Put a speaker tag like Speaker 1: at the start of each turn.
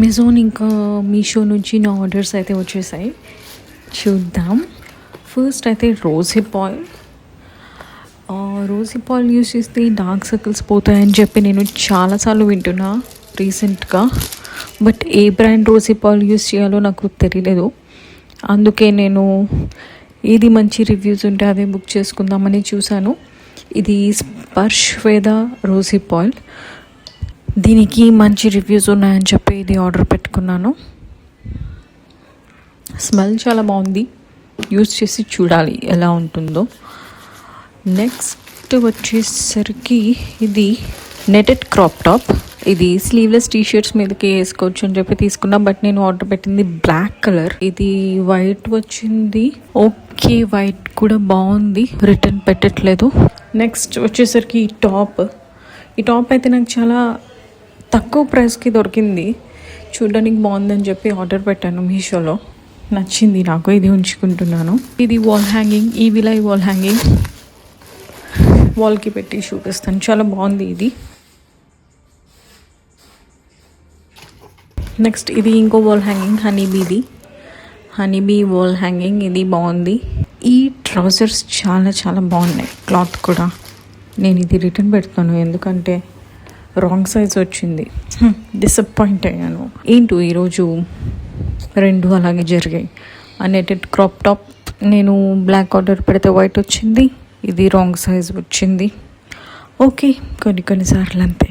Speaker 1: Amazon ఇంకా మీషో నుంచి నా ఆర్డర్స్ అయితే వచ్చేసాయి. చూద్దాం. ఫస్ట్ అయితే రోజ్ హిప్ ఆయిల్ యూస్ చేస్తే డార్క్ సర్కిల్స్ పోతాయని చెప్పి నేను చాలాసార్లు వింటున్నా రీసెంట్గా. But A brand rose hip oil use చేయాలో నాకు తెలియలేదు. అందుకే నేను ఏది మంచి రివ్యూస్ ఉంటే అదే బుక్ చేసుకుందామని చూశాను. ఇది స్పర్శ్ వేద రోజ్ హిప్ ఆయిల్. దీనికి మంచి రివ్యూస్ ఉన్నాయని చెప్పి ఇది ఆర్డర్ పెట్టుకున్నాను. స్మెల్ చాలా బాగుంది. యూస్ చేసి చూడాలి ఎలా ఉంటుందో. నెక్స్ట్ వచ్చేసరికి ఇది నెటెడ్ క్రాప్ టాప్. ఇది స్లీవ్లెస్ టీషర్ట్స్ మీదకి వేసుకోవచ్చు అని చెప్పి తీసుకున్నా. బట్ నేను ఆర్డర్ పెట్టింది బ్లాక్ కలర్. ఇది వైట్ వచ్చింది. ఓకే, వైట్ కూడా బాగుంది. రిటర్న్ పెట్టట్లేదు. నెక్స్ట్ వచ్చేసరికి ఈ టాప్ అయితే నాకు చాలా తక్కువ ప్రైస్కి దొరికింది. చూడడానికి బాగుందని చెప్పి ఆర్డర్ పెట్టాను మీషోలో. నచ్చింది నాకు. ఇది ఉంచుకుంటున్నాను. ఇది వాల్ హ్యాంగింగ్. ఈ విలై వాల్ హ్యాంగింగ్ వాల్కి పెట్టి చూపిస్తాను. చాలా బాగుంది ఇది. నెక్స్ట్ ఇది ఇంకో wall hanging honeybee wall hanging. ఇది బాగుంది. ఈ ట్రౌజర్స్ చాలా చాలా బాగున్నాయి. క్లాత్ కూడా. నేను ఇది రిటర్న్ పెడతాను ఎందుకంటే రాంగ్ సైజ్ వచ్చింది. డిసప్పాయింట్ అయ్యాను. ఏంటో ఈరోజు రెండు అలాగే జరిగాయి. ఆ నెటెడ్ క్రాప్ టాప్ నేను బ్లాక్ ఆర్డర్ పెడితే వైట్ వచ్చింది. ఇది రాంగ్ సైజ్ వచ్చింది. ఓకే, కొన్నిసార్లు అంతే.